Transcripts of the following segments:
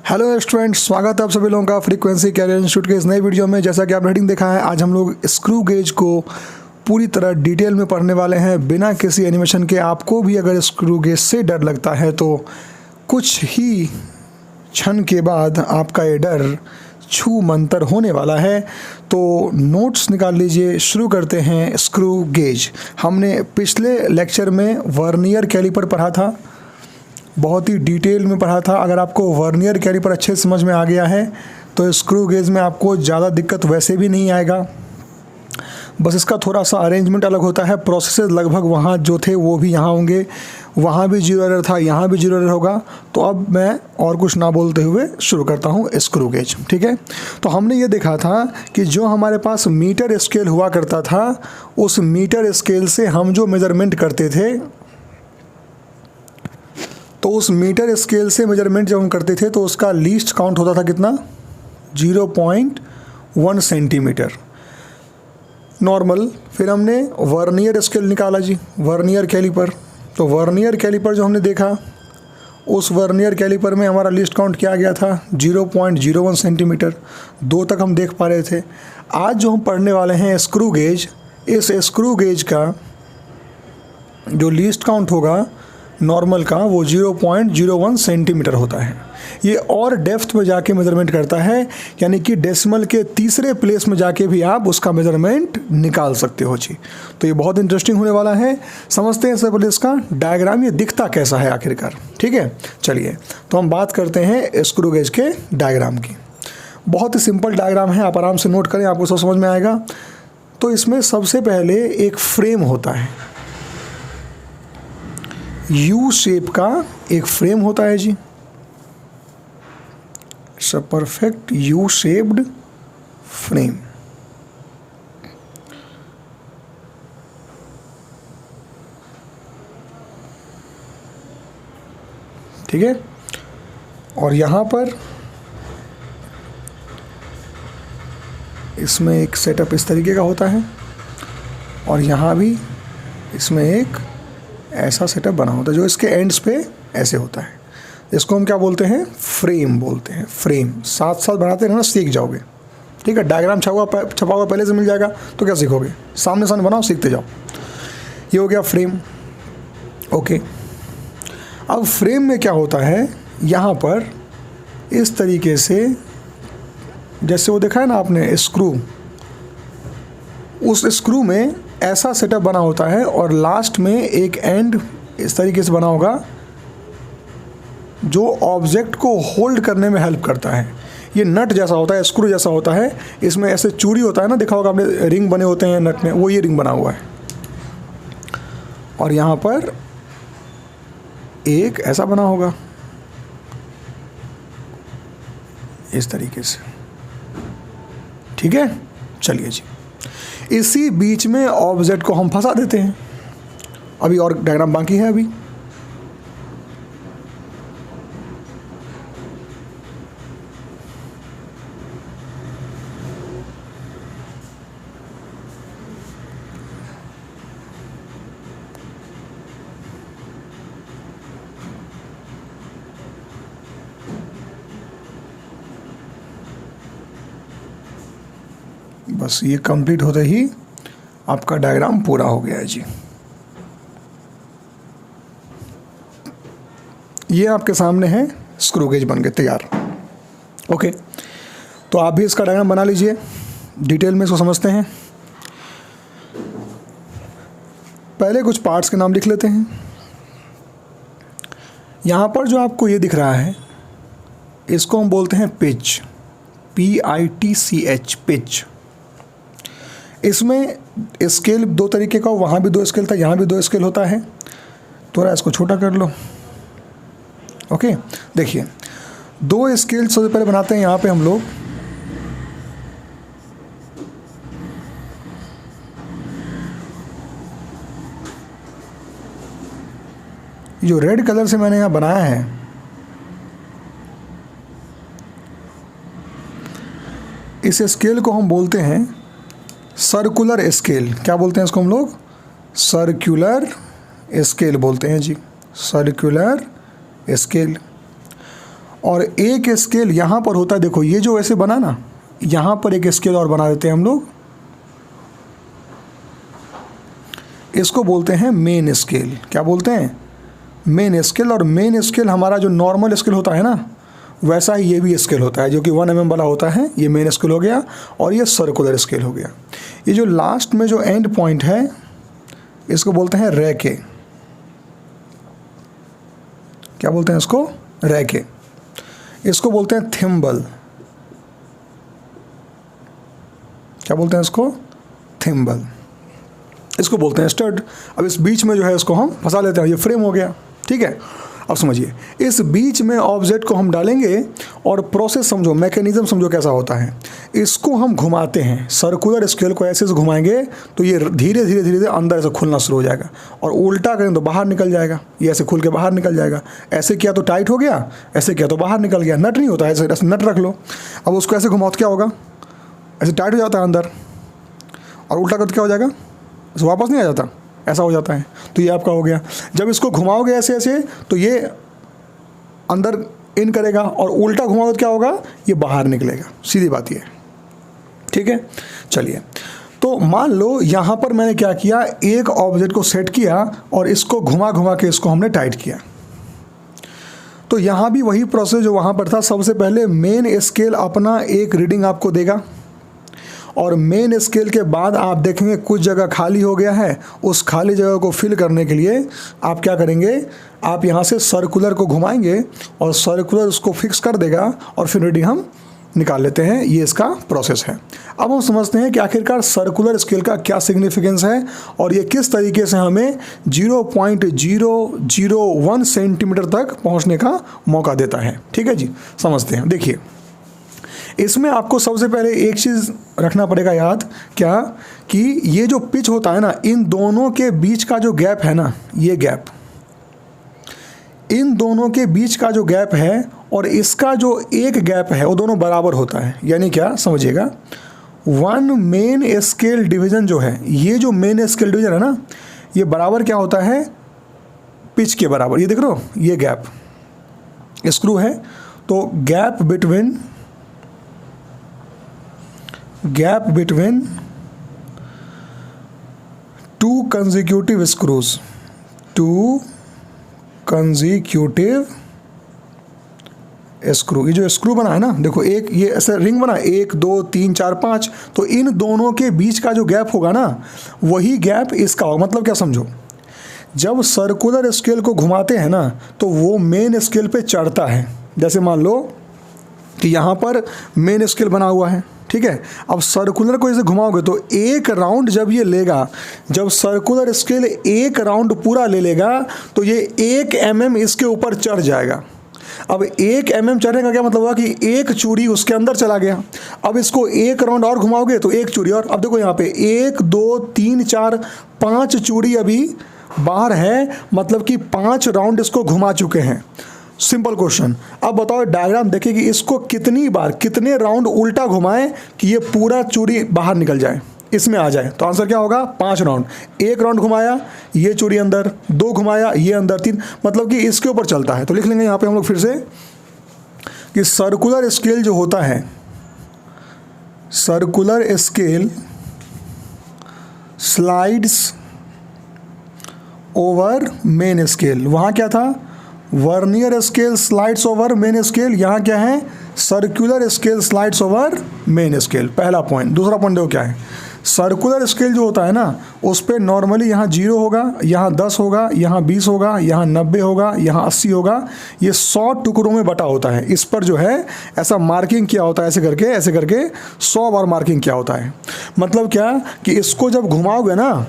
Hello students, स्वागत है आप सभी लोगों का फ्रीक्वेंसी कैरियर इंस्टीट्यूट के इस नई वीडियो में। जैसा कि आपने हेडिंग देखा है, आज हम लोग स्क्रू गेज को पूरी तरह डिटेल में पढ़ने वाले हैं बिना किसी एनिमेशन के। आपको भी अगर स्क्रू गेज से डर लगता है तो कुछ ही क्षण के बाद आपका ये डर छू मंतर होने वाला है। तो नोट्स निकाल लीजिए, शुरू करते हैं स्क्रू गेज। हमने पिछले लेक्चर में वर्नियर कैलिपर पढ़ा था, बहुत ही डिटेल में पढ़ा था। अगर आपको वर्नियर कैलिपर अच्छे समझ में आ गया है तो स्क्रू गेज में आपको ज़्यादा दिक्कत वैसे भी नहीं आएगा। बस इसका थोड़ा सा अरेंजमेंट अलग होता है। प्रोसेसेस लगभग वहाँ जो थे वो भी यहाँ होंगे, वहाँ भी जीरो एरर था, यहाँ भी जीरो एरर होगा। तो अब मैं और कुछ ना बोलते हुए शुरू करता हूँ स्क्रू गेज। ठीक है, तो हमने ये देखा था कि जो हमारे पास मीटर स्केल हुआ करता था, उस मीटर स्केल से हम जो मेजरमेंट करते थे, तो उस मीटर स्केल से मेजरमेंट जब हम करते थे तो उसका लीस्ट काउंट होता था कितना, 0.1 सेंटीमीटर नॉर्मल। फिर हमने वर्नियर स्केल निकाला जी, वर्नियर कैलिपर। तो वर्नियर कैलिपर जो हमने देखा, उस वर्नियर कैलिपर में हमारा लीस्ट काउंट क्या आ गया था, 0.01 सेंटीमीटर। 2 तक हम देख पा रहे थे। आज जो हम पढ़ने वाले हैं स्क्रू गेज, इस स्क्रू गेज का जो लीस्ट काउंट होगा नॉर्मल का, वो 0.01 सेंटीमीटर होता है। ये और डेप्थ में जाके मेजरमेंट करता है, यानी कि डेसिमल के तीसरे प्लेस में जाके भी आप उसका मेजरमेंट निकाल सकते हो जी। तो ये बहुत इंटरेस्टिंग होने वाला है। समझते हैं सबसे पहले इसका डायग्राम, ये दिखता कैसा है आखिरकार। ठीक है, चलिए तो हम बात करते हैं स्क्रू गेज के डायग्राम की। बहुत ही सिंपल डायग्राम है, आप आराम से नोट करें, आपको सब समझ में आएगा। तो इसमें सबसे पहले एक फ्रेम होता है, यू शेप का एक फ्रेम होता है जी। It's a perfect U shaped frame. ठीक है, और यहां पर इसमें एक सेटअप इस तरीके का होता है, और यहां भी इसमें एक ऐसा सेटअप बना होता है जो इसके एंड्स पे ऐसे होता है। इसको हम क्या बोलते हैं, फ्रेम बोलते हैं। फ्रेम साथ साथ बनाते रहना, सीख जाओगे। ठीक है, डायग्राम छपा हुआ पहले से मिल जाएगा तो क्या सीखोगे, सामने सामने बनाओ, सीखते जाओ। ये हो गया फ्रेम। ओके, अब फ्रेम में क्या होता है, यहाँ पर इस तरीके से, जैसे वो देखा है ना आपने स्क्रू, उस स्क्रू में ऐसा सेटअप बना होता है, और लास्ट में एक एंड इस तरीके से बना होगा जो ऑब्जेक्ट को होल्ड करने में हेल्प करता है। ये नट जैसा होता है, स्क्रू जैसा होता है। इसमें ऐसे चूड़ी होता है ना, देखा होगा आपने, रिंग बने होते हैं नट में, वो ये रिंग बना हुआ है। और यहाँ पर एक ऐसा बना होगा इस तरीके से। ठीक है, चलिए जी, इसी बीच में ऑब्जेक्ट को हम फंसा देते हैं। अभी और डायग्राम बाकी है अभी। बस ये कंप्लीट होते ही आपका डायग्राम पूरा हो गया है जी। ये आपके सामने है, स्क्रू गेज बन के तैयार। ओके, तो आप भी इसका डायग्राम बना लीजिए, डिटेल में इसको समझते हैं। पहले कुछ पार्ट्स के नाम लिख लेते हैं। यहाँ पर जो आपको ये दिख रहा है, इसको हम बोलते हैं पिच, PITCH, पिच। इसमें स्केल 2 तरीके का, वहाँ भी 2 स्केल था, यहाँ भी 2 स्केल होता है। थोड़ा इसको छोटा कर लो। ओके, देखिए 2 स्केल सबसे पहले बनाते हैं यहाँ पे हम लोग। जो रेड कलर से मैंने यहाँ बनाया है, इस स्केल को हम बोलते हैं सर्कुलर स्केल। क्या बोलते हैं इसको हम लोग, सर्कुलर स्केल बोलते हैं जी, सर्कुलर स्केल। और एक स्केल यहाँ पर होता है, देखो ये जो ऐसे बना ना, यहाँ पर एक स्केल और बना देते हैं हम लोग, इसको बोलते हैं मेन स्केल। क्या बोलते हैं? Main scale. और मेन स्केल हमारा जो नॉर्मल स्केल होता है ना, वैसा ही ये भी स्केल होता है, जो कि 1 mm वाला होता है। ये मेन स्केल हो गया और ये सर्कुलर स्केल हो गया। ये जो लास्ट में जो एंड पॉइंट है, इसको बोलते हैं रैके। क्या बोलते हैं इसको? रैके। इसको बोलते हैं थिम्बल। क्या बोलते हैं इसको? थिम्बल। इसको बोलते हैं स्टड। अब इस बीच में जो है इसको हम फंसा लेते हैं, ये फ्रेम हो गया। ठीक है, अब समझिए, इस बीच में ऑब्जेक्ट को हम डालेंगे और प्रोसेस समझो, मैकेनिज्म समझो कैसा होता है। इसको हम घुमाते हैं, सर्कुलर स्केल को ऐसे से घुमाएंगे तो ये धीरे धीरे धीरे धीरे अंदर से खुलना शुरू हो जाएगा, और उल्टा करें तो बाहर निकल जाएगा। ये ऐसे खुल के बाहर निकल जाएगा। ऐसे किया तो टाइट हो गया, ऐसे किया तो बाहर निकल गया। नट नहीं होता, ऐसे ऐसे नट रख लो। अब उसको ऐसे घुमाओ तो क्या होगा? ऐसे टाइट हो जाता है अंदर, और उल्टा कर तो क्या हो जाएगा? वापस नहीं आ जाता, ऐसा हो जाता है। तो ये आपका हो गया। जब इसको घुमाओगे ऐसे ऐसे तो ये अंदर इन करेगा, और उल्टा घुमाओगे तो क्या होगा? ये बाहर निकलेगा। सीधी बात ये। ठीक है, चलिए। तो मान लो यहाँ पर मैंने क्या किया, एक ऑब्जेक्ट को सेट किया और इसको घुमा घुमा के इसको हमने टाइट किया। तो यहाँ भी वही प्रोसेस जो वहाँ पर था। सबसे पहले मेन स्केल अपना एक रीडिंग आपको देगा, और मेन स्केल के बाद आप देखेंगे कुछ जगह खाली हो गया है। उस खाली जगह को फिल करने के लिए आप क्या करेंगे, आप यहाँ से सर्कुलर को घुमाएंगे और सर्कुलर उसको फिक्स कर देगा, और फिर रीडिंग हम निकाल लेते हैं। ये इसका प्रोसेस है। अब हम समझते हैं कि आखिरकार सर्कुलर स्केल का क्या सिग्निफिकेंस है, और ये किस तरीके से हमें 0.001 सेंटीमीटर तक पहुँचने का मौका देता है। ठीक है जी, समझते हैं। देखिए, इसमें आपको सबसे पहले एक चीज़ रखना पड़ेगा याद, क्या कि ये जो पिच होता है ना, इन दोनों के बीच का जो गैप है ना, ये गैप, इन दोनों के बीच का जो गैप है और इसका जो एक गैप है, वो दोनों बराबर होता है। यानी क्या, समझिएगा, 1 मेन स्केल डिवीज़न जो है, ये जो मेन स्केल डिवीज़न है ना, ये बराबर क्या होता है? पिच के बराबर। ये देख रहे हो, ये गैप स्क्रू है, तो gap between 2 consecutive screws, 2 consecutive screw. ये जो स्क्रू बना है ना, देखो एक ये ऐसा रिंग बना, 1 2 3 4 5, तो इन दोनों के बीच का जो गैप होगा ना, वही गैप इसका होगा। मतलब क्या समझो, जब सर्कुलर स्केल को घुमाते हैं ना, तो वो मेन स्केल पे चढ़ता है। जैसे मान लो कि यहाँ पर मेन स्केल बना हुआ है, ठीक है। अब सर्कुलर को इसे घुमाओगे तो एक राउंड जब ये लेगा, जब सर्कुलर स्केल एक राउंड पूरा ले लेगा, तो ये 1 mm इसके ऊपर चढ़ जाएगा। अब 1 mm चढ़ने का क्या मतलब हुआ कि एक चूड़ी उसके अंदर चला गया। अब इसको एक राउंड और घुमाओगे तो एक चूड़ी और। अब देखो यहाँ पे 1 2 3 4 5 चूड़ी अभी बाहर है, मतलब कि 5 राउंड इसको घुमा चुके हैं। Simple question. अब बताओ डायग्राम देखिए कि इसको कितनी बार, कितने राउंड उल्टा घुमाएं कि ये पूरा चूड़ी बाहर निकल जाए, इसमें आ जाए। तो आंसर क्या होगा? 5 राउंड। 1 राउंड घुमाया, ये चूड़ी अंदर, 2 घुमाया, ये अंदर, 3, मतलब कि इसके ऊपर चलता है। तो लिख लेंगे यहाँ पे हम लोग फिर से कि सर्कुलर स्केल जो होता है, circular scale slides over main scale. वहाँ क्या था? Vernier scale slides over main scale. यहाँ क्या है? Circular scale slides over main scale. पहला पॉइंट। दूसरा पॉइंट देखो क्या है, सर्कुलर स्केल जो होता है ना, उस पर नॉर्मली यहाँ 0 होगा, यहाँ 10 होगा, यहाँ 20 होगा, यहाँ 90 होगा, यहाँ 80 होगा। ये 100 टुकड़ों में बटा होता है। इस पर जो है ऐसा मार्किंग किया होता है, ऐसे करके 100 बार मार्किंग किया होता है। मतलब क्या कि इसको जब घुमाओगे ना,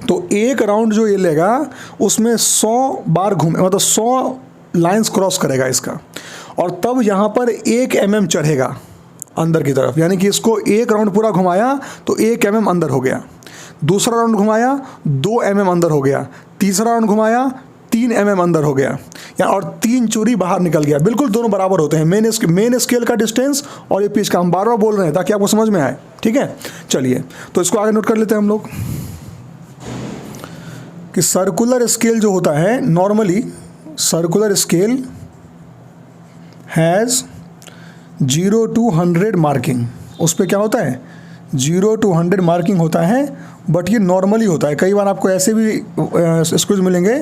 तो एक राउंड जो ये लेगा उसमें 100 बार घूमे, मतलब 100 लाइंस क्रॉस करेगा इसका, और तब यहाँ पर 1 mm चढ़ेगा अंदर की तरफ। यानी कि इसको एक राउंड पूरा घुमाया तो 1 mm अंदर हो गया, दूसरा राउंड घुमाया 2 mm अंदर हो गया, तीसरा राउंड घुमाया 3 mm अंदर हो गया, या और 3 चूड़ी बाहर निकल गया। बिल्कुल दोनों बराबर होते हैं। मेन स्केल का डिस्टेंस और ये पिच का। हम बार बार बोल रहे हैं ताकि आपको समझ में आए, ठीक है। चलिए, तो इसको आगे नोट कर लेते हैं हम लोग कि सर्कुलर स्केल जो होता है, normally circular scale has 0 to 100 marking. उस पर क्या होता है, 0 to 100 मार्किंग होता है, बट ये नॉर्मली होता है। कई बार आपको ऐसे भी स्क्रूज मिलेंगे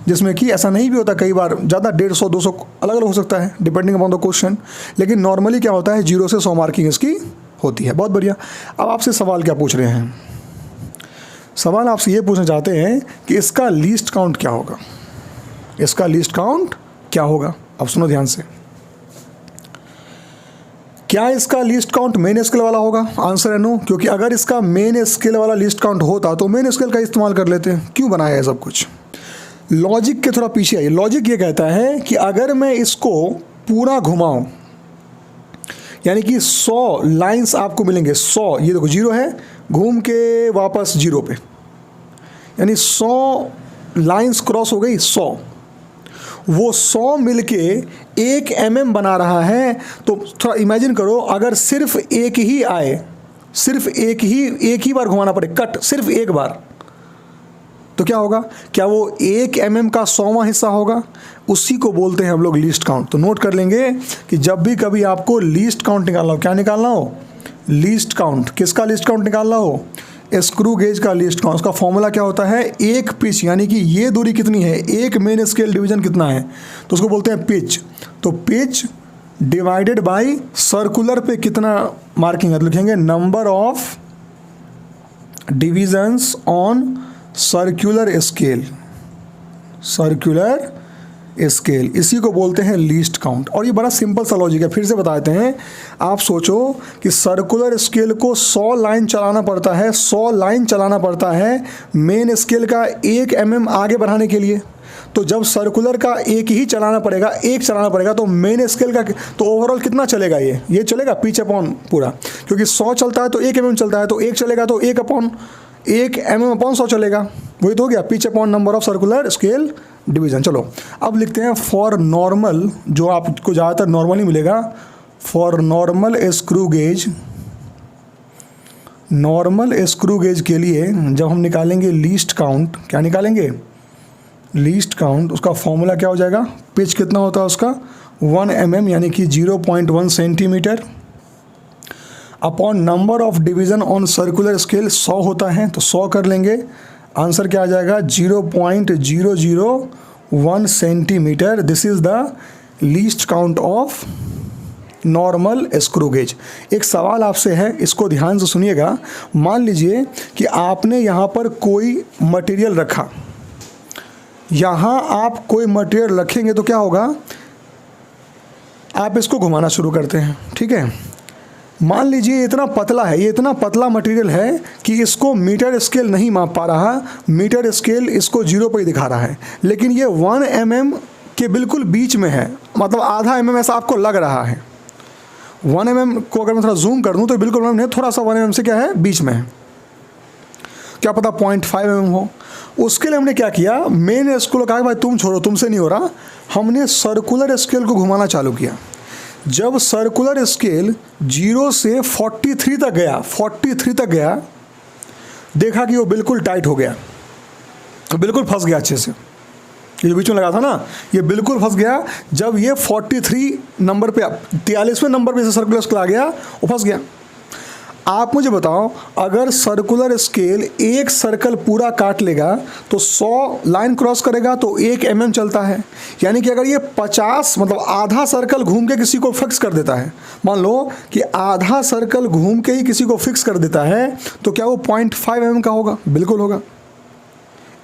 जिसमें कि ऐसा नहीं भी होता, कई बार ज़्यादा 150 200 अलग अलग हो सकता है डिपेंडिंग अपॉन द क्वेश्चन, लेकिन नॉर्मली क्या होता है 0 से 100 मार्किंग इसकी होती है। बहुत बढ़िया। अब आपसे सवाल क्या पूछ रहे हैं, सवाल आपसे ये पूछना चाहते हैं कि इसका लीस्ट काउंट क्या होगा, इसका लीस्ट काउंट क्या होगा। अब सुनो ध्यान से, क्या इसका लीस्ट काउंट मेन स्केल वाला होगा? आंसर है नो, क्योंकि अगर इसका मेन स्केल वाला लीस्ट काउंट होता तो मेन स्केल का इस्तेमाल कर लेते हैं, क्यों बनाया है सब कुछ। लॉजिक के थोड़ा पीछे आइए। लॉजिक ये कहता है कि अगर मैं इसको पूरा घुमाऊं, यानी कि 100 लाइंस आपको मिलेंगे, 100, ये देखो 0 है, घूम के वापस 0 पे, यानी 100 लाइंस क्रॉस हो गई, 100, वो 100 मिलके 1 mm बना रहा है। तो थोड़ा इमेजिन करो, अगर सिर्फ एक ही आए, सिर्फ एक ही बार घुमाना पड़े, कट सिर्फ एक बार, तो क्या होगा, क्या वो 1 mm का 100वां हिस्सा होगा? उसी को बोलते हैं हम लोग लीस्ट काउंट। तो नोट कर लेंगे कि जब भी कभी आपको लीस्ट काउंट निकालना हो, क्या निकालना हो, लीस्ट काउंट। किसका लीस्ट काउंट निकालना हो, स्क्रू गेज का लीस्ट काउंट। उसका फॉर्मूला क्या होता है, एक पिच, यानी कि ये दूरी कितनी है, एक मेन स्केल डिवीजन कितना है, तो उसको बोलते हैं पिच। तो पिच डिवाइडेड बाय सर्कुलर पे कितना मार्किंग है, तो लिखेंगे number of divisions on circular scale, circular scale, इसी को बोलते हैं लीस्ट काउंट। और ये बड़ा सिंपल सा लॉजिक है, फिर से बताते हैं। आप सोचो कि सर्कुलर स्केल को 100 लाइन चलाना पड़ता है, 100 लाइन चलाना पड़ता है मेन स्केल का 1 mm आगे बढ़ाने के लिए। तो जब सर्कुलर का एक ही चलाना पड़ेगा, एक चलाना पड़ेगा, तो मेन स्केल का तो ओवरऑल कितना चलेगा, ये चलेगा पिच अपॉन पूरा, क्योंकि 100 चलता है तो 1 mm चलता है, तो 1 चलेगा तो 1 mm अपॉन 100 चलेगा, वही तो हो गया pitch upon number of circular scale division. चलो अब लिखते हैं फॉर नॉर्मल, जो आपको ज़्यादातर नॉर्मली मिलेगा, for normal screw gauge. Normal screw gauge के लिए जब हम निकालेंगे लीस्ट काउंट, क्या निकालेंगे, लीस्ट काउंट, उसका फॉर्मूला क्या हो जाएगा, पिच कितना होता है उसका 1 mm, यानी कि 0.1 centimetre, upon number of division on circular scale 100 होता है, तो 100 कर लेंगे। आंसर क्या आ जाएगा, 0.001 centimetre. This is the least count of normal screw gauge. एक सवाल आपसे है, इसको ध्यान से सुनिएगा। मान लीजिए कि आपने यहाँ पर कोई मटेरियल रखा, यहाँ आप कोई मटेरियल रखेंगे तो क्या होगा, आप इसको घुमाना शुरू करते हैं, ठीक है। मान लीजिए ये इतना पतला है, ये इतना पतला मटेरियल है कि इसको मीटर स्केल नहीं माप पा रहा, मीटर स्केल इसको 0 पर ही दिखा रहा है, लेकिन ये 1 mm के बिल्कुल बीच में है, मतलब आधा mm ऐसा आपको लग रहा है। 1 mm को अगर मैं थोड़ा जूम कर दूं तो बिल्कुल नहीं, थोड़ा सा 1 mm से क्या है, बीच में है, क्या पता 0.5 mm हो। उसके लिए हमने क्या किया, मेन स्केल को कहा भाई तुम छोड़ो, तुमसे नहीं हो रहा, हमने सर्कुलर स्केल को घुमाना चालू किया। जब सर्कुलर स्केल 0 से 43 तक गया, 43 तक गया, देखा कि वो बिल्कुल टाइट हो गया, तो बिल्कुल फंस गया अच्छे से, ये बीच में लगा था ना, ये बिल्कुल फंस गया। जब ये 43 नंबर पे, 43वें नंबर पे से सर्कुलर स्केल आ गया, वो फंस गया। आप मुझे बताओ, अगर सर्कुलर स्केल एक सर्कल पूरा काट लेगा तो 100 लाइन क्रॉस करेगा तो 1 mm चलता है, यानी कि अगर ये 50 मतलब आधा सर्कल घूम के किसी को फिक्स कर देता है, मान लो कि आधा सर्कल घूम के ही किसी को फिक्स कर देता है, तो क्या वो 0.5 mm का होगा? बिल्कुल होगा,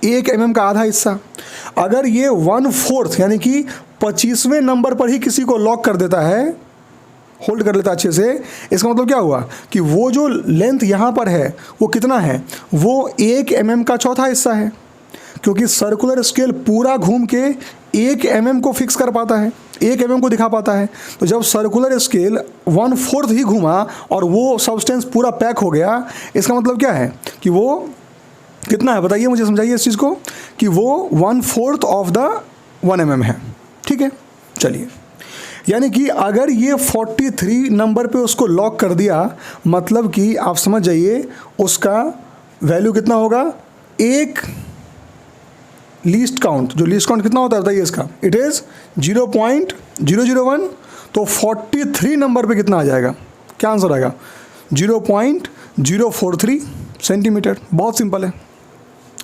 1 mm का आधा हिस्सा। अगर ये 1/4 यानी कि 25वें नंबर पर ही किसी को लॉक कर देता है, होल्ड कर लेता अच्छे से, इसका मतलब क्या हुआ कि वो जो लेंथ यहाँ पर है वो कितना है, वो 1 mm का चौथा हिस्सा है, क्योंकि सर्कुलर स्केल पूरा घूम के 1 mm को फिक्स कर पाता है, 1 mm को दिखा पाता है। तो जब सर्कुलर स्केल 1/4 ही घूमा और वो सब्सटेंस पूरा पैक हो गया, इसका मतलब क्या है कि वो कितना है, बताइए मुझे, समझाइए इस चीज़ को, कि वो 1/4 ऑफ द 1 mm है, ठीक है। चलिए, यानी कि अगर ये 43 नंबर पे उसको लॉक कर दिया, मतलब कि आप समझ जाइए उसका वैल्यू कितना होगा, एक लीस्ट काउंट, जो लीस्ट काउंट कितना होता है बताइए इसका, इट इज़ 0.001। तो 43 नंबर पे कितना आ जाएगा, क्या आंसर आएगा, 0.043 सेंटीमीटर। बहुत सिंपल है।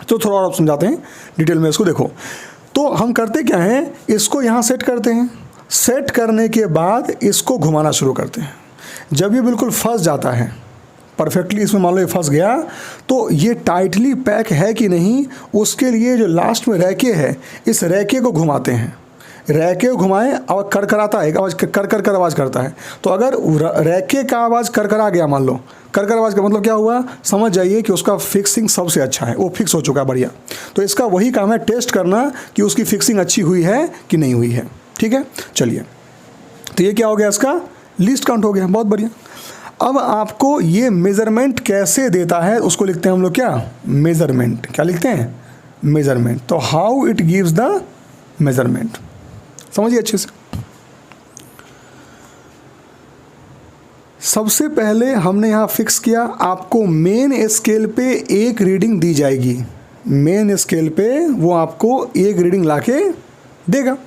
तो थोड़ा और समझाते हैं डिटेल में इसको। देखो, तो हम करते क्या हैं, इसको यहाँ सेट करते हैं, सेट करने के बाद इसको घुमाना शुरू करते हैं। जब ये बिल्कुल फंस जाता है परफेक्टली, इसमें मान लो ये फंस गया, तो ये टाइटली पैक है कि नहीं, उसके लिए जो लास्ट में रैके है, इस रैके को घुमाते हैं। रैके को घुमाएं, आवाज़ करकराता है, आवाज़ कर आवाज़ करता है। तो अगर रैके का आवाज़ करकरा गया, मान लो कर आवाज़ का मतलब क्या हुआ, समझ जाइए कि उसका फिक्सिंग सबसे अच्छा है, वो फिक्स हो चुका है, बढ़िया। तो इसका वही काम है, टेस्ट करना कि उसकी फिक्सिंग अच्छी हुई है कि नहीं हुई है। ठीक है, चलिए, तो ये क्या हो गया, इसका लीस्ट काउंट हो गया, बहुत बढ़िया। अब आपको ये मेज़रमेंट कैसे देता है, उसको लिखते हैं हम लोग क्या, मेज़रमेंट। क्या लिखते हैं, मेज़रमेंट। तो how it gives the measurement, समझिए अच्छे से। सबसे पहले हमने यहाँ फिक्स किया, आपको मेन स्केल पे एक रीडिंग दी जाएगी, मेन स्केल पे वो आपको एक रीडिंग लाके देगा।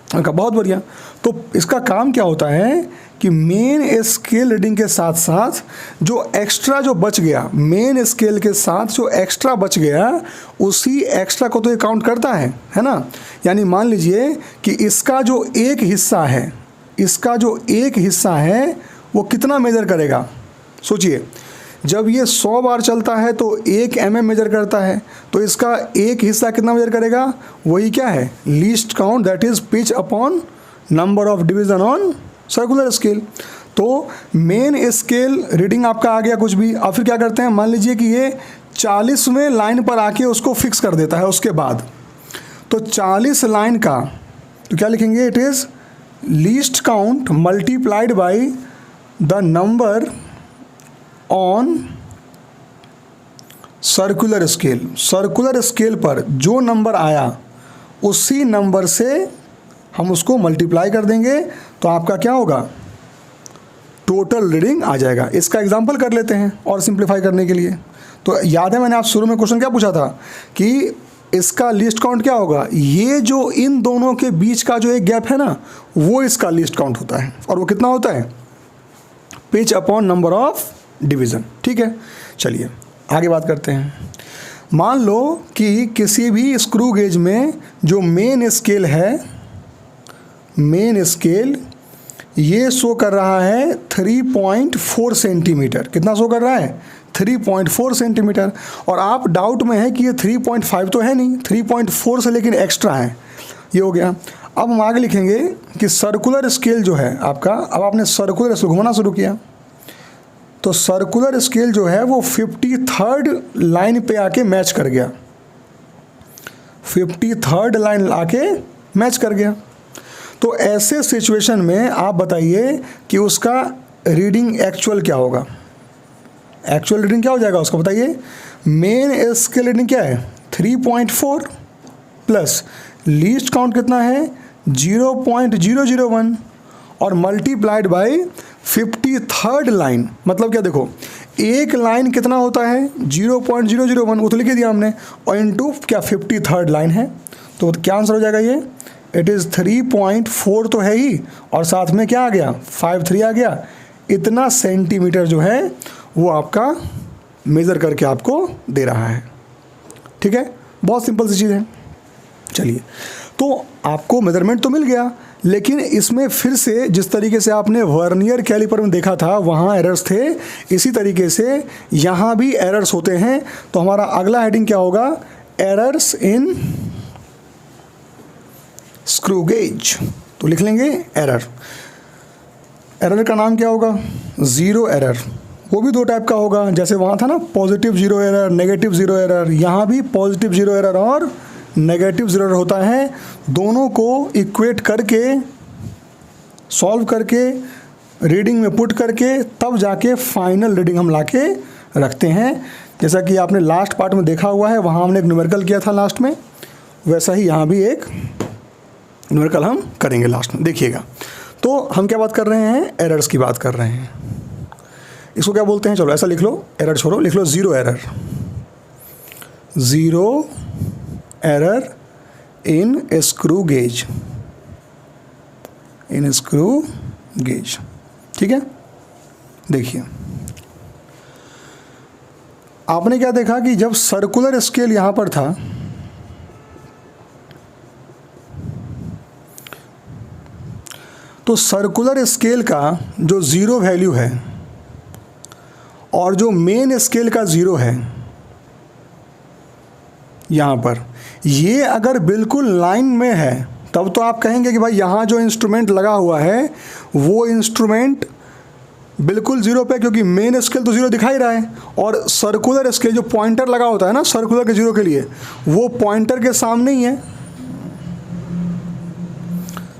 बहुत बढ़िया। तो इसका काम क्या होता है कि मेन स्केल रीडिंग के साथ साथ जो एक्स्ट्रा जो बच गया, मेन स्केल के साथ जो एक्स्ट्रा बच गया, उसी एक्स्ट्रा को तो ये काउंट करता है ना। यानी मान लीजिए कि इसका जो एक हिस्सा है, इसका जो एक हिस्सा है वो कितना मेजर करेगा, सोचिए। जब ये 100 बार चलता है तो 1 mm मेजर करता है, तो इसका एक हिस्सा कितना मेजर करेगा, वही क्या है, least count, that is pitch upon number of division on circular scale. तो मेन स्केल रीडिंग आपका आ गया कुछ भी। अब फिर क्या करते हैं, मान लीजिए कि ये 40वें लाइन पर आके उसको फिक्स कर देता है। उसके बाद तो 40 लाइन का तो क्या लिखेंगे, it is least count multiplied by the number on circular scale. Circular scale पर जो नंबर आया उसी नंबर से हम उसको मल्टीप्लाई कर देंगे, तो आपका क्या होगा, टोटल रीडिंग आ जाएगा। इसका एग्जांपल कर लेते हैं और सिंप्लीफाई करने के लिए। तो याद है मैंने आप शुरू में क्वेश्चन क्या पूछा था कि इसका लिस्ट काउंट क्या होगा, ये जो इन दोनों के बीच का जो एक गैप है ना, वो इसका लिस्ट काउंट होता है। और वो कितना होता है, pitch upon number of division. ठीक है, चलिए आगे बात करते हैं। मान लो कि किसी भी स्क्रू गेज में जो मेन स्केल है, मेन स्केल ये शो कर रहा है 3.4 सेंटीमीटर। कितना शो कर रहा है, 3.4 सेंटीमीटर। और आप डाउट में है कि ये 3.5 तो है नहीं, 3.4 से लेकिन एक्स्ट्रा है, ये हो गया। अब हम आगे लिखेंगे कि सर्कुलर स्केल जो है आपका, अब आपने सर्कुलर स्केल घुमाना शुरू किया, तो सर्कुलर स्केल जो है वो 53rd लाइन पे आके मैच कर गया, 53rd लाइन आके मैच कर गया। तो ऐसे सिचुएशन में आप बताइए कि उसका रीडिंग एक्चुअल क्या होगा, एक्चुअल रीडिंग क्या हो जाएगा उसका, बताइए। मेन स्केल रीडिंग क्या है, 3.4 प्लस लीस्ट काउंट कितना है, 0.001 और मल्टीप्लाइड बाय 53rd लाइन। मतलब क्या, देखो एक लाइन कितना होता है, 0.001, वो तो लिख दिया हमने, और इनटू क्या 53rd लाइन है। तो क्या आंसर हो जाएगा, ये इट इज़ 3.4 तो है ही, और साथ में क्या आ गया, 53 आ गया। इतना सेंटीमीटर जो है वो आपका मेज़र करके आपको दे रहा है। ठीक है, बहुत सिंपल सी चीज़ है। चलिए, तो आपको मेजरमेंट तो मिल गया, लेकिन इसमें फिर से जिस तरीके से आपने वर्नियर कैलिपर में देखा था वहाँ एरर्स थे, इसी तरीके से यहाँ भी एरर्स होते हैं। तो हमारा अगला हेडिंग क्या होगा, एरर्स इन स्क्रू गेज। तो लिख लेंगे एरर। एरर का नाम क्या होगा, ज़ीरो एरर। वो भी दो टाइप का होगा, जैसे वहाँ था ना positive zero error, negative zero error, यहाँ भी पॉजिटिव ज़ीरो एरर और नेगेटिव ज़ीरो एरर होता है। दोनों को इक्वेट करके, सॉल्व करके, रीडिंग में पुट करके, तब जाके फाइनल रीडिंग हम लाके रखते हैं। जैसा कि आपने लास्ट पार्ट में देखा हुआ है, वहाँ हमने एक न्यूमेरिकल किया था लास्ट में, वैसा ही यहाँ भी एक न्यूमेरिकल हम करेंगे लास्ट में, देखिएगा। तो हम क्या बात कर रहे हैं, एरर्स की बात कर रहे हैं। इसको क्या बोलते हैं, चलो ऐसा लिख लो, एरर छोड़ो, लिख लो zero error. Zero error in screw gauge, in screw gauge. ठीक है, देखिए आपने क्या देखा कि जब सर्कुलर स्केल यहां पर था तो सर्कुलर स्केल का जो ज़ीरो वैल्यू है और जो मेन स्केल का ज़ीरो है यहाँ पर, ये अगर बिल्कुल लाइन में है तब तो आप कहेंगे कि भाई यहाँ जो इंस्ट्रूमेंट लगा हुआ है वो इंस्ट्रूमेंट बिल्कुल ज़ीरो पे, क्योंकि मेन स्केल तो ज़ीरो दिखा ही रहा है और सर्कुलर स्केल जो पॉइंटर लगा होता है ना सर्कुलर के ज़ीरो के लिए, वो पॉइंटर के सामने ही है।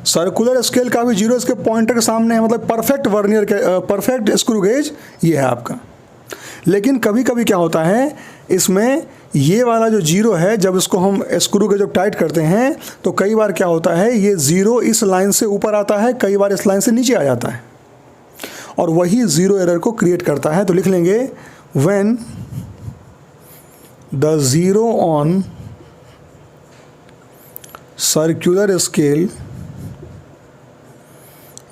सर्कुलर स्केल का भी जीरो इसके पॉइंटर के सामने है, मतलब परफेक्ट वर्नियर के परफेक्ट स्क्रू गेज ये है आपका। लेकिन कभी कभी क्या होता है इसमें, ये वाला जो जीरो है जब इसको हम स्क्रू के जब टाइट करते हैं तो कई बार क्या होता है ये ज़ीरो इस लाइन से ऊपर आता है, कई बार इस लाइन से नीचे आ जाता है और वही ज़ीरो एरर को क्रिएट करता है। तो लिख लेंगे when the zero on circular scale,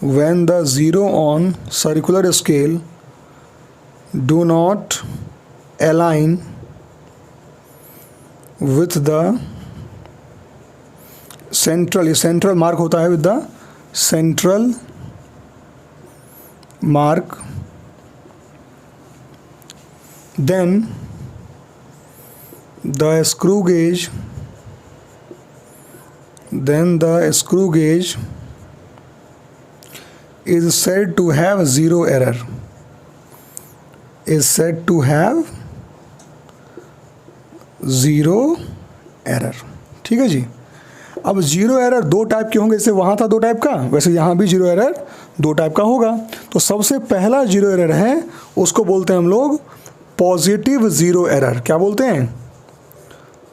when the zero on circular scale do not align with the central mark होता है with the central mark, then the screw gauge is said to have zero error, is said to have zero error। ठीक है जी। अब zero error दो type के होंगे, जैसे वहाँ था दो टाइप का, वैसे यहाँ भी जीरो एरर दो टाइप का होगा। तो सबसे पहला जीरो एरर है उसको बोलते हैं हम लोग पॉजिटिव ज़ीरो एरर। क्या बोलते हैं?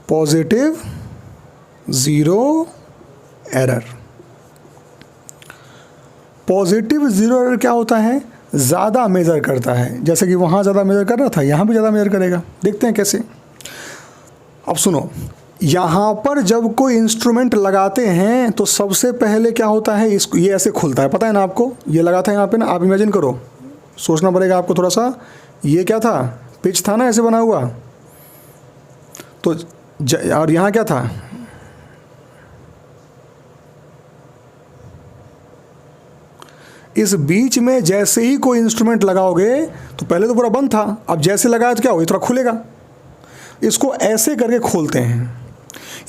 Positive zero error. Positive zero error क्या होता है? ज़्यादा मेज़र करता है, जैसे कि वहाँ ज़्यादा मेज़र कर रहा था यहाँ भी ज़्यादा मेज़र करेगा। देखते हैं कैसे। अब सुनो, यहाँ पर जब कोई इंस्ट्रूमेंट लगाते हैं तो सबसे पहले क्या होता है, इसको ये ऐसे खुलता है, पता है ना आपको, ये लगा था यहाँ पे ना, आप इमेजिन करो, सोचना पड़ेगा आपको थोड़ा सा। ये क्या था? पिच था ना ऐसे बना हुआ, तो और यहाँ क्या था? इस बीच में जैसे ही कोई इंस्ट्रूमेंट लगाओगे तो पहले तो पूरा बंद था, अब जैसे लगाया तो क्या होगा, थोड़ा खुलेगा। इसको ऐसे करके खोलते हैं,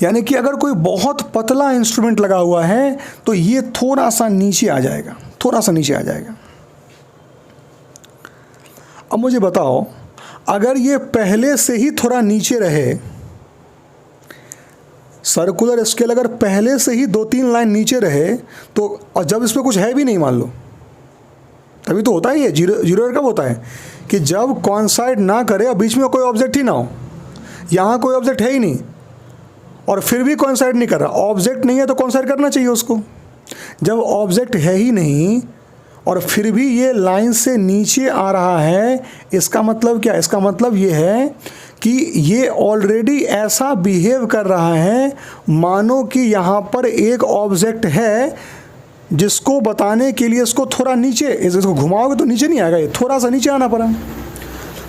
यानी कि अगर कोई बहुत पतला इंस्ट्रूमेंट लगा हुआ है तो ये थोड़ा सा नीचे आ जाएगा, थोड़ा सा नीचे आ जाएगा। अब मुझे बताओ, अगर ये पहले से ही थोड़ा नीचे रहे, सर्कुलर स्केल अगर पहले से ही 2-3 लाइन नीचे रहे तो, और जब इसमें कुछ है भी नहीं मान लो, तभी तो होता है ये जीरो एरर। कब होता है कि जब कॉइंसाइड ना करे और बीच में कोई ऑब्जेक्ट ही ना हो, यहाँ कोई ऑब्जेक्ट है ही नहीं और फिर भी कॉइंसाइड नहीं कर रहा। ऑब्जेक्ट नहीं है तो कॉइंसाइड करना चाहिए उसको। जब ऑब्जेक्ट है ही नहीं और फिर भी ये लाइन से नीचे आ रहा है, इसका मतलब क्या? इसका मतलब ये है कि ये ऑलरेडी ऐसा बिहेव कर रहा है मानो कि यहाँ पर एक ऑब्जेक्ट है, जिसको बताने के लिए इसको थोड़ा नीचे, इसको घुमाओगे तो नीचे नहीं आएगा, ये थोड़ा सा नीचे आना पड़ा।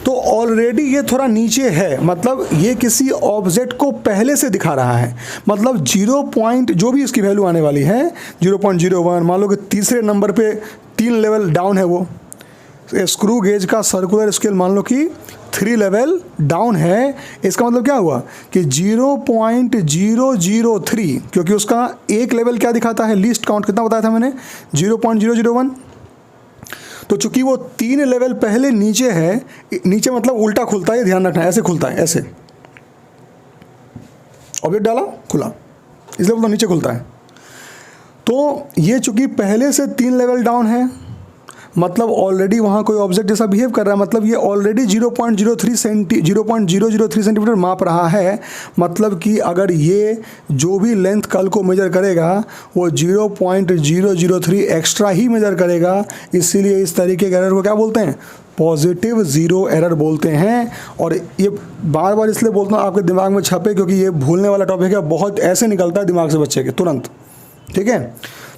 तो ऑलरेडी ये थोड़ा नीचे है, मतलब ये किसी ऑब्जेक्ट को पहले से दिखा रहा है। मतलब 0 पॉइंट जो भी इसकी वैल्यू आने वाली है 0.01, मान लो कि तीसरे नंबर पे 3 लेवल डाउन है वो। स्क्रू गेज का सर्कुलर स्केल मान लो कि 3 लेवल डाउन है। इसका मतलब क्या हुआ कि 0.003, क्योंकि उसका एक लेवल क्या दिखाता है, लीस्ट काउंट कितना बताया था मैंने, 0.001। तो चूंकि वो 3 लेवल पहले नीचे है, नीचे मतलब उल्टा खुलता है, ध्यान रखना, ऐसे खुलता है, ऐसे ऑब्जेक्ट डाला खुला, इसलिए वो नीचे खुलता है। तो ये चूंकि पहले से 3 लेवल डाउन है, मतलब ऑलरेडी वहाँ कोई ऑब्जेक्ट जैसा बिहेव कर रहा है, मतलब ये ऑलरेडी 0.003 सेंटीमीटर माप रहा है। मतलब कि अगर ये जो भी लेंथ कल को मेजर करेगा वो 0.003 एक्स्ट्रा ही मेजर करेगा। इसीलिए इस तरीके के एरर को क्या बोलते हैं? पॉजिटिव ज़ीरो एरर बोलते हैं। और ये बार बार इसलिए बोलता हूँ आपके दिमाग में छपे, क्योंकि ये भूलने वाला टॉपिक है, बहुत ऐसे निकलता है दिमाग से बच्चे के तुरंत। ठीक है,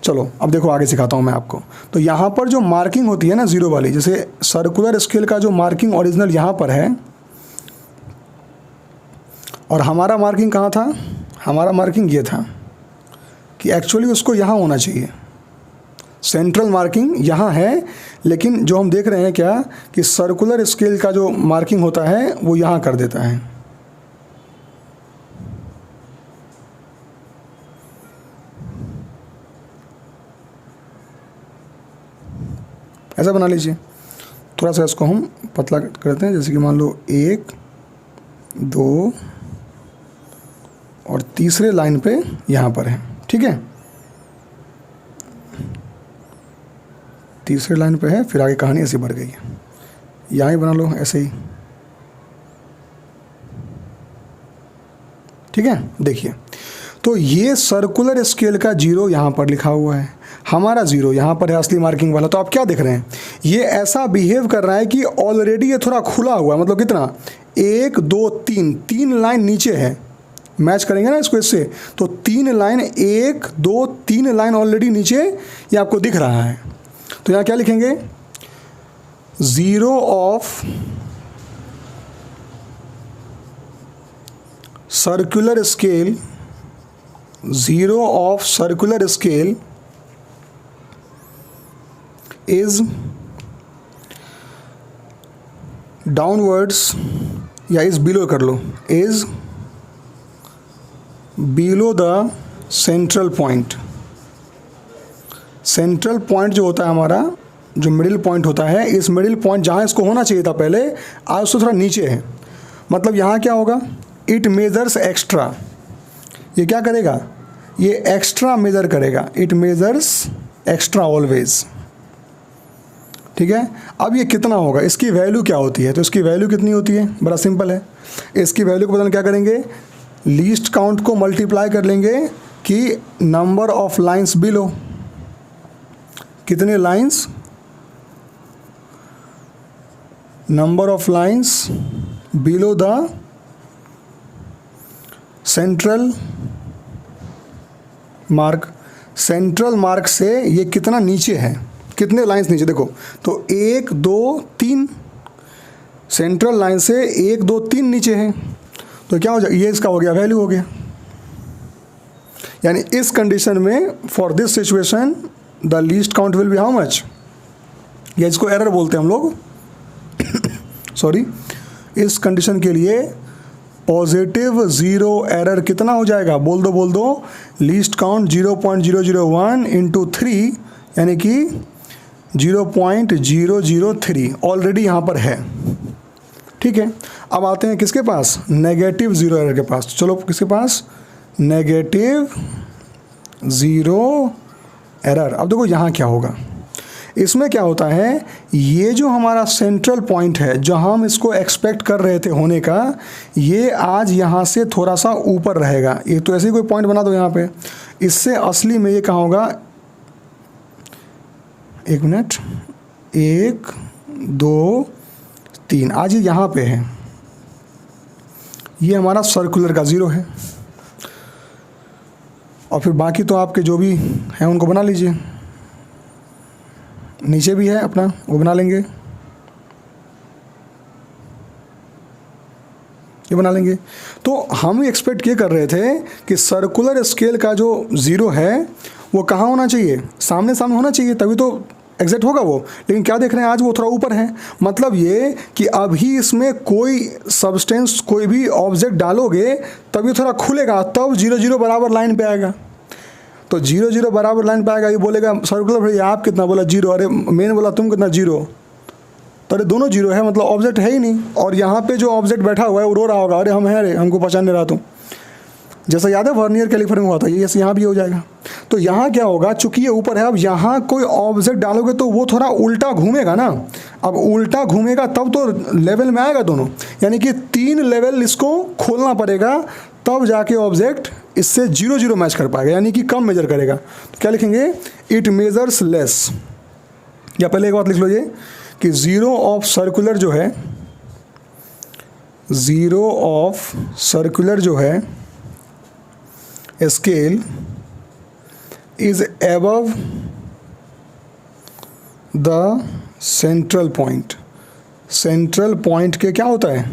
चलो अब देखो आगे सिखाता हूँ मैं आपको। तो यहाँ पर जो मार्किंग होती है ना ज़ीरो वाली, जैसे सर्कुलर स्केल का जो मार्किंग ओरिजिनल यहाँ पर है और हमारा मार्किंग कहाँ था, हमारा मार्किंग ये था कि एक्चुअली उसको यहाँ होना चाहिए, सेंट्रल मार्किंग यहाँ है, लेकिन जो हम देख रहे हैं क्या कि सर्कुलर स्केल का जो मार्किंग होता है वो यहाँ कर देता है। ऐसा बना लीजिए। थोड़ा सा इसको हम पतला करते हैं, जैसे कि मान लो 1 2 और तीसरे लाइन पे यहाँ पर है, ठीक है, तीसरे लाइन पे है, फिर आगे कहानी ऐसी बढ़ गई है, यहाँ ही बना लो ऐसे ही, ठीक है। देखिए तो ये सर्कुलर स्केल का 0 यहाँ पर लिखा हुआ है, हमारा 0 यहाँ पर है असली मार्किंग वाला। तो आप क्या देख रहे हैं, ये ऐसा बिहेव कर रहा है कि ऑलरेडी ये थोड़ा खुला हुआ है, मतलब कितना 1 2 3 3 लाइन नीचे है, मैच करेंगे ना इसको इससे, तो 3 लाइन 1 2 3 लाइन ऑलरेडी नीचे ये आपको दिख रहा है। तो यहाँ क्या लिखेंगे, 0 of circular scale, 0 of circular scale is downwards, या इज बिलो कर लो, is below the central point. Central point जो होता है हमारा, जो मिडिल पॉइंट होता है, इस मिडिल पॉइंट जहाँ इसको होना चाहिए था पहले, आज उससे थोड़ा नीचे है। मतलब यहाँ क्या होगा, इट मेजर्स एक्स्ट्रा, ये क्या करेगा, ये एक्स्ट्रा मेजर करेगा, इट मेजर्स एक्स्ट्रा ऑलवेज, ठीक है। अब ये कितना होगा, इसकी वैल्यू क्या होती है, तो इसकी वैल्यू कितनी होती है, बड़ा सिंपल है। इसकी वैल्यू को बताना क्या करेंगे, लीस्ट काउंट को मल्टीप्लाई कर लेंगे कि नंबर ऑफ लाइंस बिलो, कितने lines, number of lines below the central mark, central mark से ये कितना नीचे है, कितने लाइंस नीचे, देखो तो 1 2 3, सेंट्रल लाइन से 1 2 3 नीचे है, तो क्या हो जाएगा, ये इसका हो गया, वैल्यू हो गया। यानी इस कंडीशन में for this situation the least count will be how much, या इसको एरर बोलते हैं हम लोग सॉरी, इस कंडीशन के लिए पॉजिटिव 0 एरर कितना हो जाएगा, बोल दो, लीस्ट काउंट 0.001 इंटू 3, यानी कि 0.003 ऑलरेडी यहाँ पर है, ठीक है। अब आते हैं किसके पास, नेगेटिव 0 एरर के पास। चलो किसके पास, नेगेटिव 0 एरर। अब देखो यहाँ क्या होगा, इसमें क्या होता है, ये जो हमारा सेंट्रल पॉइंट है जहाँ हम इसको एक्सपेक्ट कर रहे थे होने का, ये आज यहाँ से थोड़ा सा ऊपर रहेगा। ये तो ऐसे ही कोई पॉइंट बना दो यहाँ पे, इससे असली में ये कहाँ होगा, 1 मिनट, 1 2 3, आज ये यहाँ पे है, ये हमारा सर्कुलर का 0 है। और फिर बाकी तो आपके जो भी हैं उनको बना लीजिए, नीचे भी है अपना वो बना लेंगे, ये बना लेंगे। तो हम एक्सपेक्ट ये कर रहे थे कि सर्कुलर स्केल का जो 0 है वो कहाँ होना चाहिए, सामने सामने होना चाहिए, तभी तो एग्जैक्ट होगा वो। लेकिन क्या देख रहे हैं, आज वो थोड़ा ऊपर है। मतलब ये कि अभी इसमें कोई सब्सटेंस, कोई भी ऑब्जेक्ट डालोगे तभी थोड़ा खुलेगा, तब 0 0 बराबर लाइन पे आएगा। तो 0 0 बराबर लाइन पे आएगा, ये बोलेगा सर्कुलर भैया आप कितना बोला 0, अरे मैंने बोला तुम कितना 0, तो अरे दोनों 0 है, मतलब ऑब्जेक्ट है ही नहीं। और यहाँ पे जो ऑब्जेक्ट बैठा हुआ है वो रो रहा होगा, अरे हम हैं, अरे हमको पहचान नहीं रहा तुम। जैसा याद है वर्नियर कैलिपर में हुआ था, ये ऐसे यहाँ भी हो जाएगा। तो यहाँ क्या होगा, चूंकि ये ऊपर है, अब यहाँ कोई ऑब्जेक्ट डालोगे तो वो थोड़ा उल्टा घूमेगा ना। अब उल्टा घूमेगा तब तो लेवल में आएगा दोनों, यानी कि 3 लेवल इसको खोलना पड़ेगा, तब जाके ऑब्जेक्ट इससे 0 0 मैच कर पाएगा, यानी कि कम मेजर करेगा। तो क्या लिखेंगे, इट मेजर्स लेस। या पहले एक बात लिख लो ये कि 0 ऑफ सर्कुलर जो है, 0 ऑफ सर्कुलर जो है scale is above the central point. Central point के क्या होता है,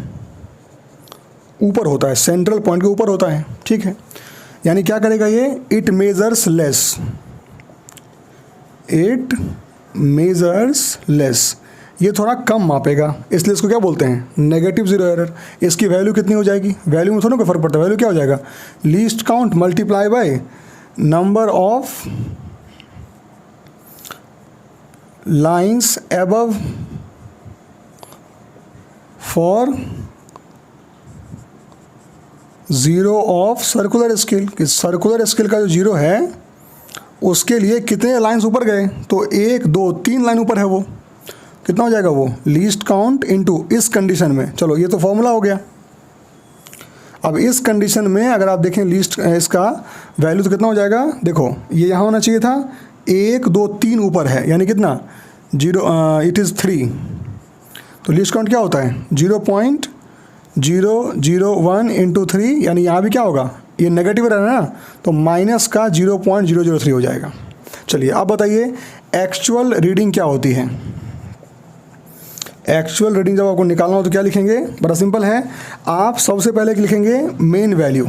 ऊपर होता है, सेंट्रल पॉइंट के ऊपर होता है, ठीक है। यानी क्या करेगा ये, it measures less, it measures less, ये थोड़ा कम मापेगा, इसलिए इसको क्या बोलते हैं, नेगेटिव जीरो एरर। इसकी वैल्यू कितनी हो जाएगी, वैल्यू में थोड़ा कोई फर्क पड़ता है, वैल्यू क्या हो जाएगा, least count multiply by number of lines above for zero of circular scale. कि सर्कुलर स्केल का जो जीरो है उसके लिए कितने लाइन्स ऊपर गए, तो 1 2 3 लाइन ऊपर है, वो कितना हो जाएगा, वो लीस्ट काउंट इनटू इस कंडीशन में। चलो ये तो फॉर्मूला हो गया। अब इस कंडीशन में अगर आप देखें लीस्ट इसका वैल्यू तो कितना हो जाएगा, देखो ये यहाँ होना चाहिए था 1 2 3 ऊपर है, यानी कितना 0, इट इज़ 3, तो लीस्ट काउंट क्या होता है 0.001 इंटू 3, यानी यहाँ भी क्या होगा, ये नेगेटिव रहना ना, तो माइनस का 0.003 हो जाएगा। चलिए अब बताइए एक्चुअल रीडिंग क्या होती है। एक्चुअल रीडिंग जब आपको निकालना हो तो क्या लिखेंगे, बड़ा सिंपल है, आप सबसे पहले लिखेंगे मेन वैल्यू।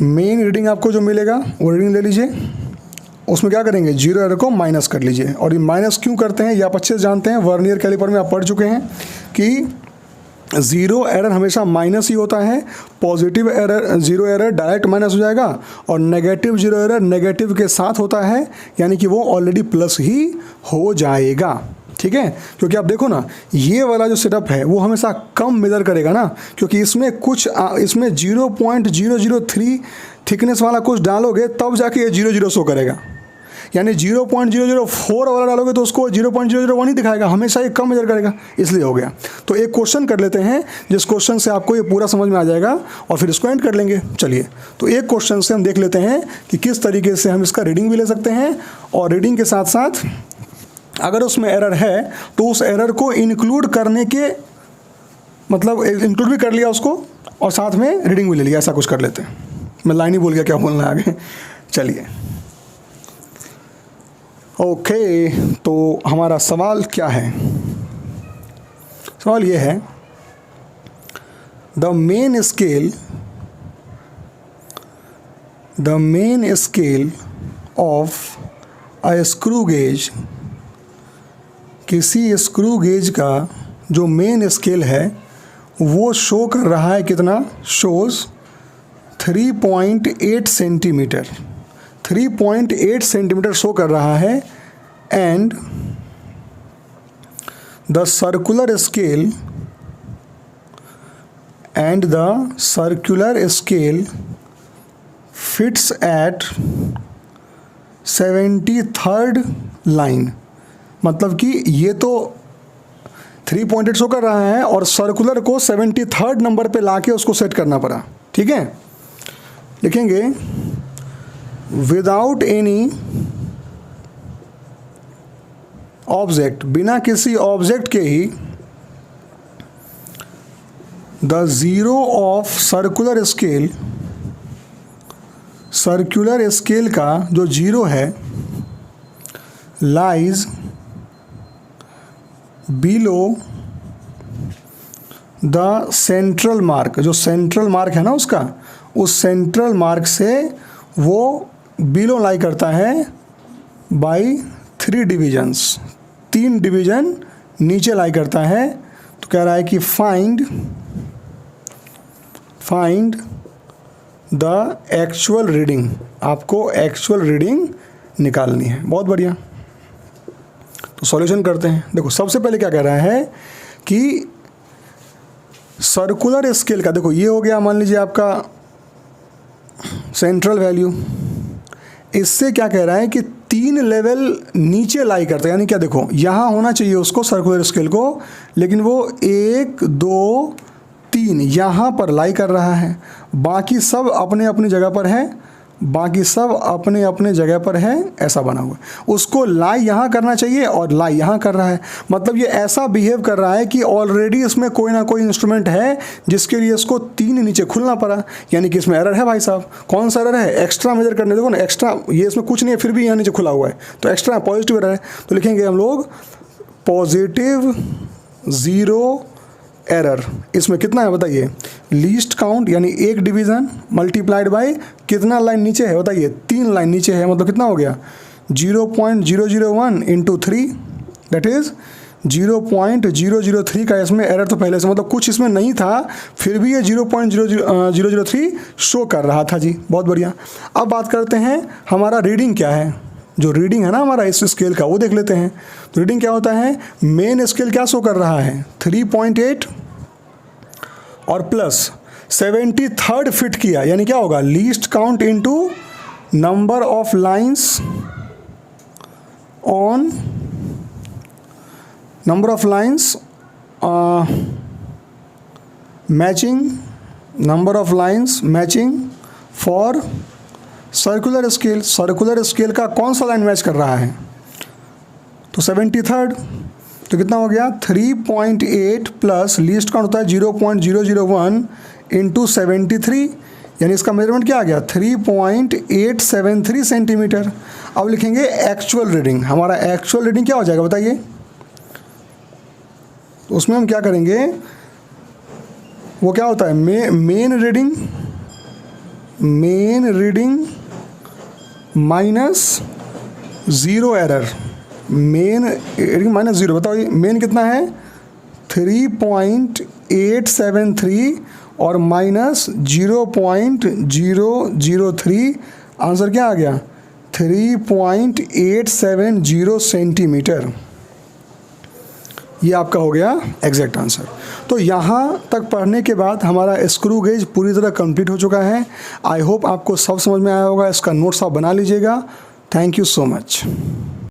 मेन रीडिंग आपको जो मिलेगा वो रीडिंग ले लीजिए, उसमें क्या करेंगे, जीरो एरर को माइनस कर लीजिए। और ये माइनस क्यों करते हैं ये आप अच्छे से जानते हैं, वर्नियर कैलिपर में आप पढ़ चुके हैं कि ज़ीरो एरर हमेशा माइनस ही होता है, positive error zero error direct minus हो जाएगा, और नेगेटिव ज़ीरो एरर नेगेटिव के साथ होता है, यानी कि वो ऑलरेडी प्लस ही हो जाएगा, ठीक है। क्योंकि आप देखो ना ये वाला जो सेटअप है वो हमेशा कम मेजर करेगा ना, क्योंकि इसमें कुछ इसमें 0.003 थिकनेस वाला कुछ डालोगे तब जाके ये 00 शो करेगा, यानी 0.004 वाला डालोगे तो उसको 0.001 ही दिखाएगा, हमेशा ये कम मेजर करेगा, इसलिए हो गया। तो एक क्वेश्चन कर लेते हैं जिस क्वेश्चन से आपको ये पूरा समझ में आ जाएगा और फिर इसको एंड कर लेंगे। चलिए तो एक क्वेश्चन से हम देख लेते हैं कि किस तरीके से हम इसका रीडिंग भी ले सकते हैं, और रीडिंग के साथ साथ अगर उसमें एरर है तो उस एरर को इंक्लूड करने के मतलब इंक्लूड भी कर लिया उसको और साथ में रीडिंग भी ले लिया, ऐसा कुछ कर लेते हैं। मैं लाइन ही भूल गया क्या बोलना है आगे। चलिए ओके, तो हमारा सवाल क्या है, सवाल ये है, the main scale of a screw gauge, किसी स्क्रू गेज का जो मेन स्केल है वो शो कर रहा है कितना, शोज 3.8 सेंटीमीटर, 3.8 सेंटीमीटर शो कर रहा है, and the circular scale fits at 73rd line. मतलब कि ये तो 3.8 शो कर रहा है और सर्कुलर को 73rd नंबर पे लाके उसको सेट करना पड़ा, ठीक है। लिखेंगे विदाउट एनी ऑब्जेक्ट, बिना किसी ऑब्जेक्ट के ही, the zero of circular scale का जो जीरो है lies below the central mark, जो सेंट्रल मार्क है ना उसका, उस सेंट्रल मार्क से वो बिलो लाई करता है बाई 3 डिविजन्स, 3 डिवीजन नीचे लाई करता है। तो कह रहा है कि फाइंड द एक्चुअल रीडिंग, आपको एक्चुअल रीडिंग निकालनी है। बहुत बढ़िया, तो सॉल्यूशन करते हैं। देखो सबसे पहले क्या कह रहा है कि सर्कुलर स्केल का, देखो ये हो गया मान लीजिए आपका सेंट्रल वैल्यू, इससे क्या कह रहा है कि 3 लेवल नीचे लाई करता है, यानी क्या, देखो यहाँ होना चाहिए उसको सर्कुलर स्केल को, लेकिन वो 1 2 3 यहाँ पर लाई कर रहा है, बाकी सब अपने अपनी जगह पर है बाकी सब अपने अपने जगह पर है, ऐसा बना हुआ है। उसको लाई यहाँ करना चाहिए और लाई यहाँ कर रहा है, मतलब ये ऐसा बिहेव कर रहा है कि ऑलरेडी इसमें कोई ना कोई इंस्ट्रूमेंट है जिसके लिए इसको 3 नीचे खुलना पड़ा, यानी कि इसमें एरर है भाई साहब। कौन सा एरर है? एक्स्ट्रा मेजर करने, देखो ना एक्स्ट्रा, ये इसमें कुछ नहीं है फिर भी यहाँ नीचे खुला हुआ है, तो एक्स्ट्रा पॉजिटिव एरर है। तो लिखेंगे हम लोग पॉजिटिव 0 एरर। इसमें कितना है बताइए? लीस्ट काउंट यानी 1 डिवीज़न मल्टीप्लाइड बाय कितना लाइन नीचे है बताइए? 3 लाइन नीचे है, मतलब कितना हो गया? 0.001 इंटू 3 दैट इज़ 0.003 का इसमें एरर तो पहले से, मतलब कुछ इसमें नहीं था फिर भी ये 0.003 शो कर रहा था जी। बहुत बढ़िया। अब बात करते हैं हमारा रीडिंग क्या है। जो रीडिंग है ना हमारा इस स्केल का, वो देख लेते हैं। तो रीडिंग क्या होता है? मेन स्केल क्या शो कर रहा है? 3.8 और प्लस 73rd फिट किया, यानी क्या होगा? Least count into number of lines on number of lines matching, number of lines matching for circular scale. Circular scale का कौन सा लाइन मैच कर रहा है? तो 73rd, तो कितना हो गया? 3.8 प्लस लीस्ट काउंट होता है 0.001 इंटू 73, यानी इसका मेजरमेंट क्या आ गया? 3.873 सेंटीमीटर। अब लिखेंगे एक्चुअल रीडिंग। हमारा एक्चुअल रीडिंग क्या हो जाएगा बताइए? तो उसमें हम क्या करेंगे, वो क्या होता है? Main reading minus 0 error. Main reading minus 0, बताओ ये मेन कितना है? 3.873 और माइनस 0.003, आंसर क्या आ गया? 3.870 सेंटीमीटर। ये आपका हो गया एग्जैक्ट आंसर। तो यहाँ तक पढ़ने के बाद हमारा स्क्रू गेज पूरी तरह कंप्लीट हो चुका है। आई होप आपको सब समझ में आया होगा। इसका नोट्स आप बना लीजिएगा। Thank you so much.